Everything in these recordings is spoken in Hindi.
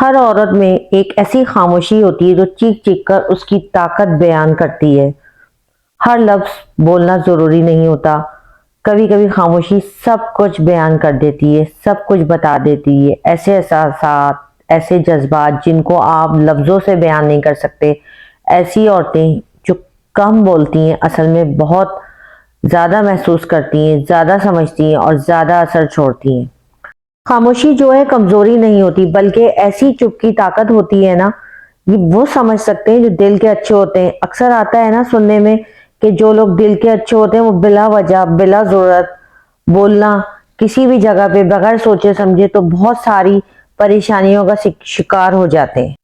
हर औरत में एक ऐसी खामोशी होती है जो चीख चीख कर उसकी ताकत बयान करती है। हर लफ्ज बोलना जरूरी नहीं होता। कभी कभी खामोशी सब कुछ बयान कर देती है, सब कुछ बता देती है। ऐसे एहसास, ऐसे जज्बात जिनको आप लफ्जों से बयान नहीं कर सकते। ऐसी औरतें जो कम बोलती हैं असल में बहुत ज्यादा महसूस करती हैं, ज्यादा समझती हैं और ज्यादा असर छोड़ती हैं। खामोशी जो है कमजोरी नहीं होती, बल्कि ऐसी चुप की ताकत होती है ना। ये वो समझ सकते हैं जो दिल के अच्छे होते हैं। अक्सर आता है ना सुनने में कि जो लोग दिल के अच्छे होते हैं वो बिला वजह, बिला जरूरत बोलना किसी भी जगह पे बगैर सोचे समझे तो बहुत सारी परेशानियों का शिकार हो जाते हैं।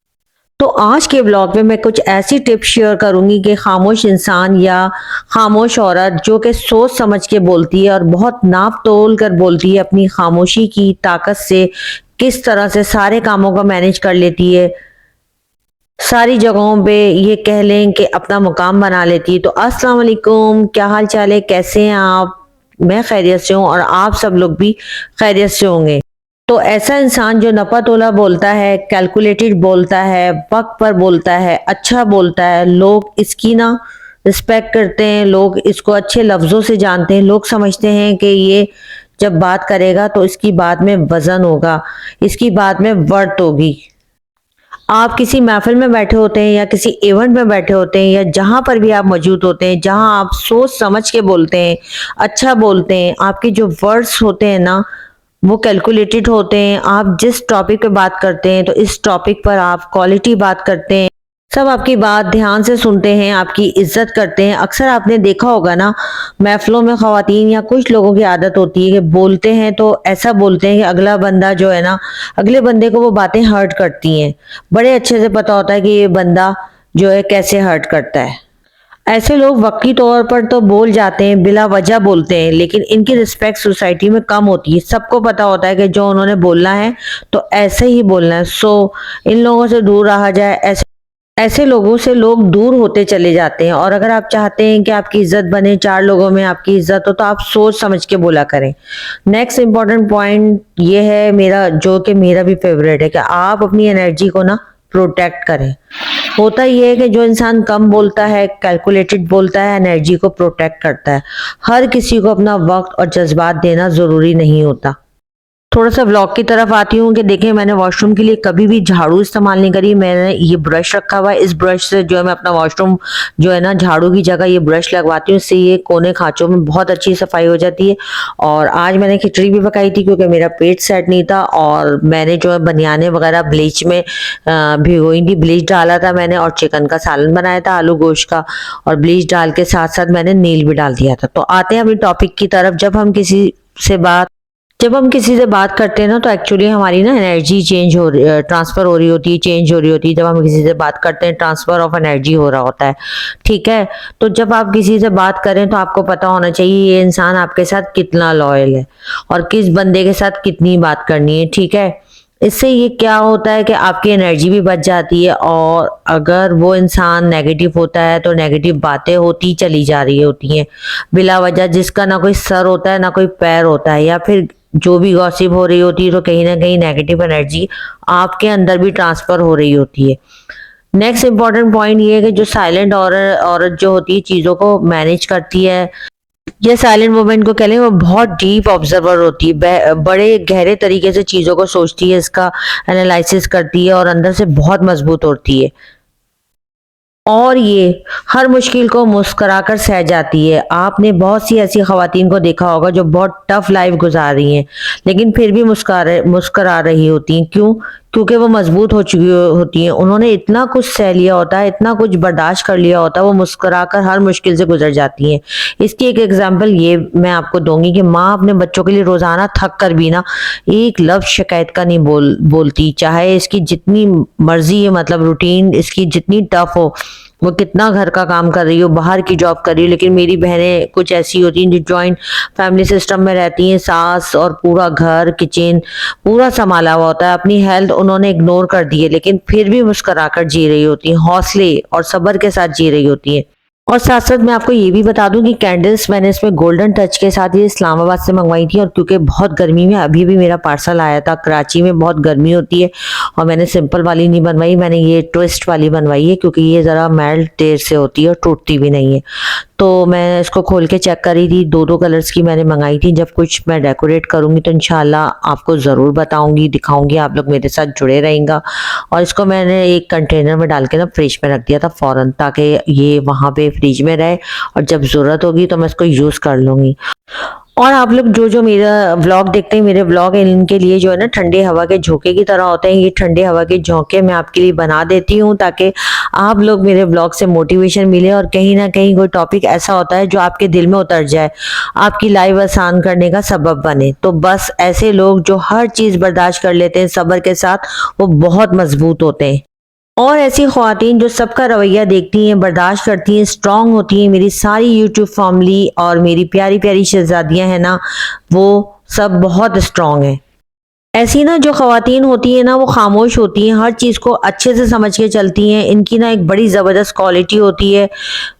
तो आज के ब्लॉग में मैं कुछ ऐसी टिप्स शेयर करूंगी कि खामोश इंसान या खामोश औरत जो कि सोच समझ के बोलती है और बहुत नाप तोल कर बोलती है, अपनी खामोशी की ताकत से किस तरह से सारे कामों को मैनेज कर लेती है, सारी जगहों पे ये कह लें कि अपना मुकाम बना लेती है। तो अस्सलाम वालेकुम, क्या हाल चाल है, कैसे हैं आप? मैं खैरियत से हूँ और आप सब लोग भी खैरियत से होंगे। तो ऐसा इंसान जो नपा तोला बोलता है, कैलकुलेटेड बोलता है, वक्त पर बोलता है, अच्छा बोलता है, लोग इसकी ना रिस्पेक्ट करते हैं, लोग इसको अच्छे लफ्जों से जानते हैं, लोग समझते हैं कि ये जब बात करेगा तो इसकी बात में वजन होगा, इसकी बात में वर्थ होगी। आप किसी महफिल में बैठे होते हैं या किसी इवेंट में बैठे होते हैं या जहां पर भी आप मौजूद होते हैं, जहां आप सोच समझ के बोलते हैं, अच्छा बोलते हैं, आपके जो वर्ड्स होते हैं ना वो कैलकुलेटेड होते हैं। आप जिस टॉपिक पे बात करते हैं तो इस टॉपिक पर आप क्वालिटी बात करते हैं, सब आपकी बात ध्यान से सुनते हैं, आपकी इज्जत करते हैं। अक्सर आपने देखा होगा ना, महफिलों में खवातीन या कुछ लोगों की आदत होती है कि बोलते हैं तो ऐसा बोलते हैं कि अगला बंदा जो है ना, अगले बंदे को वो बातें हर्ट करती हैं। बड़े अच्छे से पता होता है कि ये बंदा जो है कैसे हर्ट करता है। ऐसे लोग वक्ती तौर पर तो बोल जाते हैं, बिला वजह बोलते हैं, लेकिन इनकी रिस्पेक्ट सोसाइटी में कम होती है। सबको पता होता है कि जो उन्होंने बोलना है तो ऐसे ही बोलना है। सो इन लोगों से दूर रहा जाए। ऐसे ऐसे लोगों से लोग दूर होते चले जाते हैं। और अगर आप चाहते हैं कि आपकी इज्जत बने, चार लोगों में आपकी इज्जत हो, तो आप सोच समझ के बोला करें। नेक्स्ट इंपॉर्टेंट पॉइंट ये है मेरा, जो कि मेरा भी फेवरेट है, कि आप अपनी एनर्जी को ना प्रोटेक्ट करें। होता यह है कि जो इंसान कम बोलता है, कैलकुलेटेड बोलता है, एनर्जी को प्रोटेक्ट करता है। हर किसी को अपना वक्त और जज्बात देना जरूरी नहीं होता। थोड़ा सा व्लॉग की तरफ आती हूँ कि देखें, मैंने वॉशरूम के लिए कभी भी झाड़ू इस्तेमाल नहीं करी। मैंने ये ब्रश रखा हुआ है, इस ब्रश से जो है मैं अपना वॉशरूम जो है ना, झाड़ू की जगह ये ब्रश लगवाती हूँ। इससे ये कोने खांचों में बहुत अच्छी सफाई हो जाती है। और आज मैंने खिचड़ी भी पकाई थी क्योंकि मेरा पेट सेट नहीं था और मैंने जो है बनियाने वगैरह ब्लीच में भिगोई थी, ब्लीच डाला था मैंने, और चिकन का सालन बनाया था आलू गोश्त का, और ब्लीच डाल के साथ साथ मैंने नील भी डाल दिया था। तो आते हैं अपनी टॉपिक की तरफ। जब हम किसी से बात करते हैं ना, तो एक्चुअली हमारी ना एनर्जी चेंज हो रही, ट्रांसफर हो रही होती है, चेंज हो रही होती है। जब हम किसी से बात करते हैं ट्रांसफर ऑफ एनर्जी हो रहा होता है, ठीक है। तो जब आप किसी से बात करें तो आपको पता होना चाहिए ये इंसान आपके साथ कितना लॉयल है और किस बंदे के साथ कितनी बात करनी है, ठीक है। इससे ये क्या होता है कि आपकी एनर्जी भी बच जाती है, और अगर वो इंसान नेगेटिव होता है तो नेगेटिव बातें होती चली जा रही होती हैं बिला वजह, जिसका ना कोई सर होता है ना कोई पैर होता है, या फिर जो भी गॉसिप हो रही होती है तो कहीं ना कहीं नेगेटिव एनर्जी आपके अंदर भी ट्रांसफर हो रही होती है। नेक्स्ट इंपॉर्टेंट पॉइंट ये है कि जो साइलेंट औरत जो होती है चीजों को मैनेज करती है, ये साइलेंट वुमेन को कह लें, वो बहुत डीप ऑब्जर्वर होती है, बड़े गहरे तरीके से चीजों को सोचती है, इसका एनालिसिस करती है और अंदर से बहुत मजबूत होती है। और ये हर मुश्किल को मुस्कुराकर सह जाती है। आपने बहुत सी ऐसी खवातीन को देखा होगा जो बहुत टफ लाइफ गुजार रही हैं, लेकिन फिर भी मुस्कुरा रही होती हैं। क्यों? क्योंकि वो मजबूत हो चुकी होती हैं। उन्होंने इतना कुछ सह लिया होता है, इतना कुछ बर्दाश्त कर लिया होता है, वो मुस्कुराकर हर मुश्किल से गुजर जाती हैं। इसकी एक एग्जाम्पल ये मैं आपको दूंगी कि माँ अपने बच्चों के लिए रोजाना थक कर भी ना एक लफ्ज शिकायत का नहीं बोलती, चाहे इसकी जितनी मर्जी है, मतलब रूटीन इसकी जितनी टफ हो, वो कितना घर का काम कर रही हो, बाहर की जॉब कर रही हो। लेकिन मेरी बहनें कुछ ऐसी होती हैं जो जॉइंट फैमिली सिस्टम में रहती हैं, सास और पूरा घर किचन पूरा संभाला हुआ होता है, अपनी हेल्थ उन्होंने इग्नोर कर दी है, लेकिन फिर भी मुस्कुराकर जी रही होती हैं, हौसले और सब्र के साथ जी रही होती हैं। और साथ साथ मैं आपको ये भी बता दूं कि कैंडल्स मैंने इसमें गोल्डन टच के साथ ये इस्लामाबाद से मंगवाई थी, और क्योंकि बहुत गर्मी में अभी भी मेरा पार्सल आया था, कराची में बहुत गर्मी होती है और मैंने सिंपल वाली नहीं बनवाई, मैंने ये ट्विस्ट वाली बनवाई है क्योंकि ये ज़रा मेल्ट देर से होती है और टूटती भी नहीं है। तो मैं इसको खोल के चेक करी थी, दो दो कलर्स की मैंने मंगाई थी। जब कुछ मैं डेकोरेट करूंगी तो इंशाल्लाह आपको ज़रूर बताऊंगी, दिखाऊंगी, आप लोग मेरे साथ जुड़े रहेंगे। और इसको मैंने एक कंटेनर में डाल के ना फ्रिज में रख दिया था फ़ौरन, ताकि ये वहाँ पे फ्रिज में रहे और जब ज़रूरत होगी तो मैं इसको यूज़ कर लूँगी। और आप लोग जो जो मेरा व्लॉग देखते हैं, मेरे व्लॉग इनके लिए जो है ना ठंडे हवा के झोंके की तरह होते हैं। ये ठंडे हवा के झोंके मैं आपके लिए बना देती हूँ ताकि आप लोग मेरे व्लॉग से मोटिवेशन मिले, और कहीं ना कहीं कोई टॉपिक ऐसा होता है जो आपके दिल में उतर जाए, आपकी लाइफ आसान करने का सबब बने। तो बस ऐसे लोग जो हर चीज़ बर्दाश्त कर लेते हैं सब्र के साथ, वो बहुत मजबूत होते हैं। और ऐसी ख्वातीन जो सबका रवैया देखती हैं, बर्दाश्त करती हैं, स्ट्रांग होती हैं, मेरी सारी यूट्यूब फैमिली और मेरी प्यारी प्यारी शहजादियां हैं ना, वो सब बहुत स्ट्रांग हैं। ऐसी ना जो ख्वातीन होती है ना, वो खामोश होती हैं, हर चीज़ को अच्छे से समझ के चलती हैं। इनकी ना एक बड़ी ज़बरदस्त क्वालिटी होती है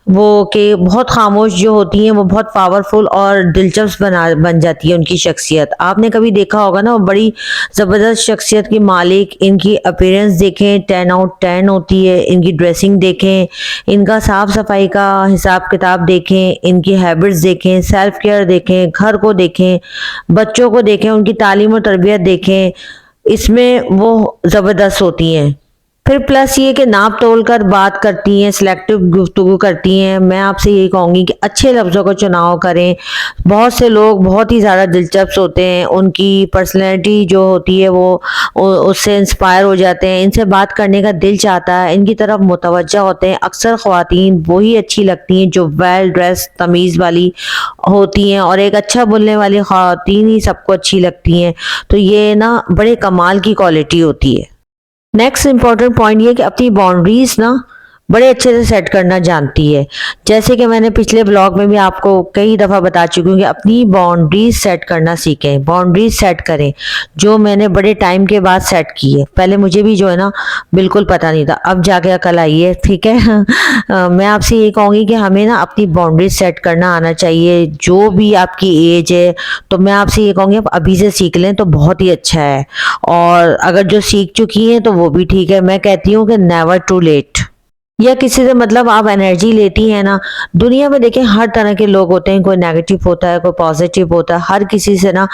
वो, कि बहुत खामोश जो होती हैं वो बहुत पावरफुल और दिलचस्प बन जाती है उनकी शख्सियत। आपने कभी देखा होगा ना, वो बड़ी ज़बरदस्त शख्सियत की मालिक। इनकी अपीयरेंस देखें, 10 out of 10 होती है। इनकी ड्रेसिंग देखें, इनका साफ सफाई का हिसाब किताब देखें, इनकी हैबिट्स देखें, सेल्फ केयर देखें, घर को देखें, बच्चों को देखें, उनकी तालीम और तरबियत देखें, इसमें वो ज़बरदस्त होती हैं। फिर प्लस ये कि नाप तोल कर बात करती हैं, सिलेक्टिव गुफ्तगू करती हैं। मैं आपसे यही कहूँगी कि अच्छे लफ्ज़ों का चुनाव करें। बहुत से लोग बहुत ही ज़्यादा दिलचस्प होते हैं, उनकी पर्सनैलिटी जो होती है वो उससे इंस्पायर हो जाते हैं, इनसे बात करने का दिल चाहता है, इनकी तरफ मुतवज्जा होते हैं। अक्सर ख़वातीन वही अच्छी लगती हैं जो वेल ड्रेस तमीज़ वाली होती हैं, और एक अच्छा बोलने वाली ख़वातीन ही सबको अच्छी लगती हैं। तो ये ना बड़े कमाल की क्वालिटी होती है। नेक्स्ट इंपॉर्टेंट पॉइंट ये कि अपनी बाउंड्रीज ना बड़े अच्छे से सेट करना जानती है। जैसे कि मैंने पिछले ब्लॉग में भी आपको कई दफ़ा बता चुकी हूँ कि अपनी बाउंड्रीज सेट करना सीखें, बाउंड्रीज सेट करें, जो मैंने बड़े टाइम के बाद सेट की है। पहले मुझे भी जो है ना बिल्कुल पता नहीं था, अब जाके अकल आई है, ठीक है। मैं आपसे ये कहूँगी कि हमें ना अपनी बाउंड्रीज सेट करना आना चाहिए, जो भी आपकी एज है। तो मैं आपसे ये कहूँगी आप अभी से सीख लें तो बहुत ही अच्छा है, और अगर जो सीख चुकी हैं तो वो भी ठीक है। मैं कहती हूँ कि नेवर टू लेट। या किसी से मतलब आप एनर्जी लेती हैं ना, दुनिया में देखें हर तरह के लोग होते हैं, कोई नेगेटिव होता है, कोई पॉजिटिव होता है। हर किसी से ना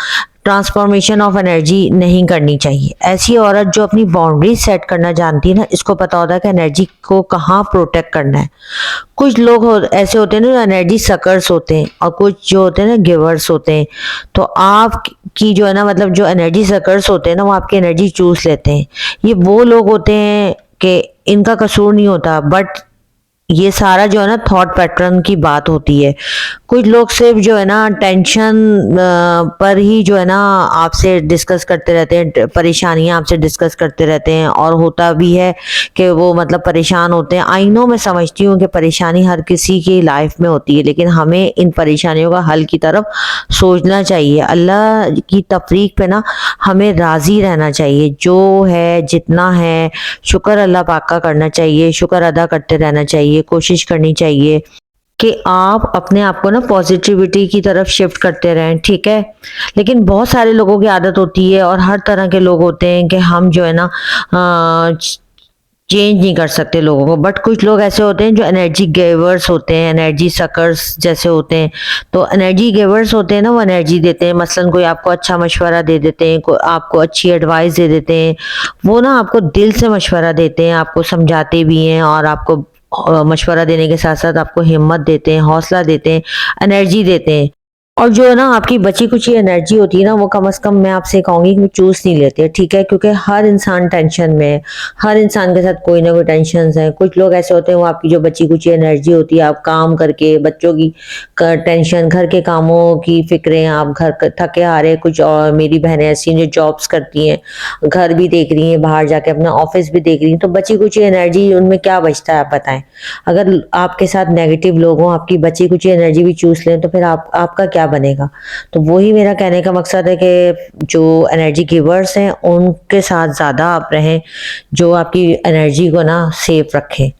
ट्रांसफॉर्मेशन ऑफ एनर्जी नहीं करनी चाहिए। ऐसी औरत जो अपनी बाउंड्री सेट करना जानती है ना, इसको पता होता है कि एनर्जी को कहाँ प्रोटेक्ट करना है। कुछ लोग ऐसे होते हैं ना जो एनर्जी सकर्स होते हैं, और कुछ जो होते हैं ना गिवर्स होते हैं। तो आप की जो है ना मतलब जो एनर्जी सकर्स होते हैं ना, वो आपकी एनर्जी चूस लेते हैं। ये वो लोग होते हैं कि इनका कसूर नहीं होता, बट ये सारा जो है ना थॉट पैटर्न की बात होती है। कुछ लोग सिर्फ जो है ना टेंशन पर ही जो है ना आपसे डिस्कस करते रहते हैं, परेशानियां आपसे डिस्कस करते रहते हैं, और होता भी है कि वो मतलब परेशान होते हैं। आई नो, मैं समझती हूँ कि परेशानी हर किसी की लाइफ में होती है, लेकिन हमें इन परेशानियों का हल की तरफ सोचना चाहिए। अल्लाह की तफरीक पे ना हमें राज़ी रहना चाहिए। जो है जितना है शुक्र अल्लाह पाक का करना चाहिए, शुक्र अदा करते रहना चाहिए, कोशिश करनी चाहिए कि आप अपने आप को ना पॉजिटिविटी की तरफ शिफ्ट करते रहें, ठीक है। लेकिन बहुत सारे लोगों की आदत होती है, और हर तरह के लोग होते हैं कि हम जो है ना चेंज नहीं कर सकते लोगों को। बट कुछ लोग ऐसे होते हैं जो एनर्जी गिवर्स होते हैं, एनर्जी सकर्स जैसे होते हैं। तो एनर्जी गिवर्स होते हैं ना, वो एनर्जी देते हैं। मसलन कोई आपको अच्छा मशवरा दे देते हैं, कोई आपको अच्छी एडवाइस दे देते हैं। वो ना आपको दिल से मशवरा देते हैं, आपको समझाते भी हैं, और आपको मशवरा देने के साथ साथ आपको हिम्मत देते हैं, हौसला देते हैं, एनर्जी देते हैं। और जो है ना आपकी बची कुछ एनर्जी होती है ना, वो कम से कम मैं आपसे कहूंगी कि चूज नहीं लेते, ठीक है। क्योंकि हर इंसान टेंशन में है, हर इंसान के साथ कोई ना कोई टेंशन है। कुछ लोग ऐसे होते हैं वो आपकी जो बची कुछ एनर्जी होती है, आप काम करके बच्चों की टेंशन, घर के कामों की फिक्रें, आप घर थके हारे। कुछ और मेरी बहनें ऐसी जो जॉब्स करती हैं, घर भी देख रही हैं, बाहर जाके अपना ऑफिस भी देख रही हैं, तो बची कुछ एनर्जी उनमें क्या बचता है आप बताएं। अगर आपके साथ नेगेटिव लोग हों, आपकी बची कुछ एनर्जी भी चूस लें, तो फिर आपका क्या बनेगा। तो वही मेरा कहने का मकसद है कि जो एनर्जी गिवर्स हैं उनके साथ ज़्यादा आप रहें, जो आपकी एनर्जी को ना सेफ रखें।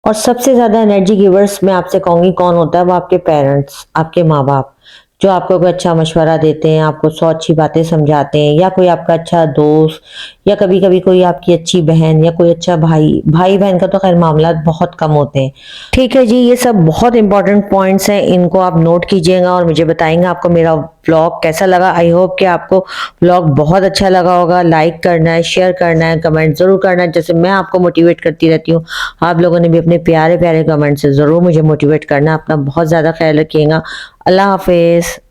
और सबसे ज़्यादा एनर्जी गिवर्स मैं आपसे कहूँगी कौन होता है, वो आपके पेरेंट्स, आपके माँ-बाप, जो आपको कोई अच्छा मशवरा देते हैं, आपको 100 अच्छी बातें समझाते हैं, या कोई आपका अच्छा दोस्त, या कभी-कभी कोई आपकी अच्छी बहन या कोई अच्छा भाई। भाई-बहन का तो खैर मामला बहुत कम होते हैं। ठीक है जी, ये सब बहुत इंपॉर्टेंट पॉइंट्स हैं, इनको आप नोट कीजिएगा और मुझे बताएंगे आपको मेरा व्लॉग कैसा लगा। आई होप कि आपको व्लॉग बहुत अच्छा लगा होगा। लाइक करना है, शेयर करना है, कमेंट ज़रूर करना है, जैसे मैं आपको मोटिवेट करती रहती हूँ। आप लोगों ने भी अपने प्यारे-प्यारे कमेंट से ज़रूर मुझे मोटिवेट करना है। अपना बहुत ज़्यादा ख्याल रखिएगा। अल्लाह हाफ़िज़।